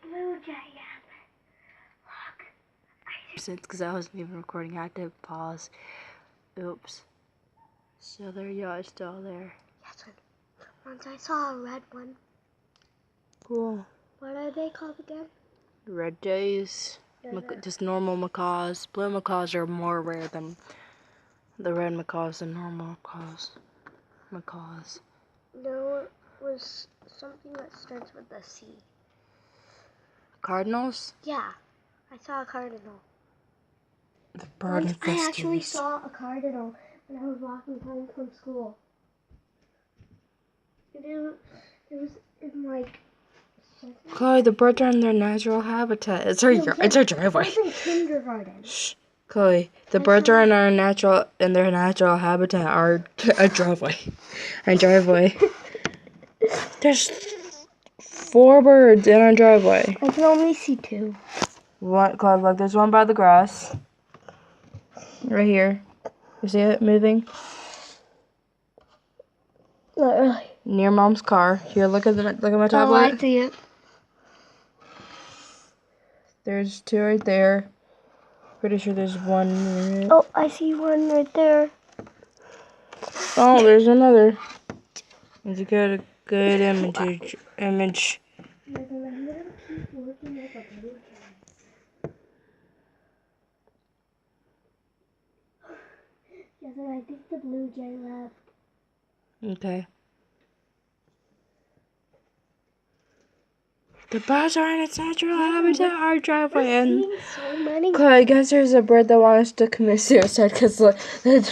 blue jay. Look. Since because I wasn't even recording, I had to pause. Oops. So there you are, still there. Yes, once I saw a red one. Cool. What are they called again? Red jays. Just normal macaws. Blue macaws are more rare than the red macaws and normal macaws. No, it was something that starts with a C. Cardinals? Yeah, I saw a cardinal. The bird Once I actually infestors. saw a cardinal when I was walking home from school. It was in like. Chloe, the birds are in their natural habitat. It's our driveway. It was in kindergarten. Shh. Chloe, the birds are in their natural habitat. Our driveway. Our driveway. There's 4 birds in our driveway. I can only see 2. One, Chloe, look, there's one by the grass. Right here. You see it moving? Not really. Near Mom's car. Here, look at my tablet. Oh, I see it. There's 2 right there. Pretty sure there's 1 near it. Oh, I see one right there. Oh, there's another. It's a good image. I'm gonna keep looking at the blue jay. Yes, and I think the blue jay left. Okay. The birds are in its natural habitat, our driveway, and So many. I guess there's a bird that wants to commit suicide because the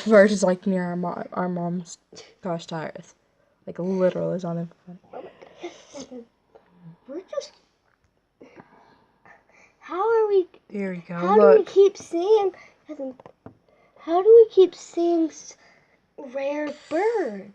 bird is like near our mom's gosh tires, like literally is on in front. Oh my goodness. We're just. How are we? Here we go. How do we keep seeing? How do we keep seeing rare birds?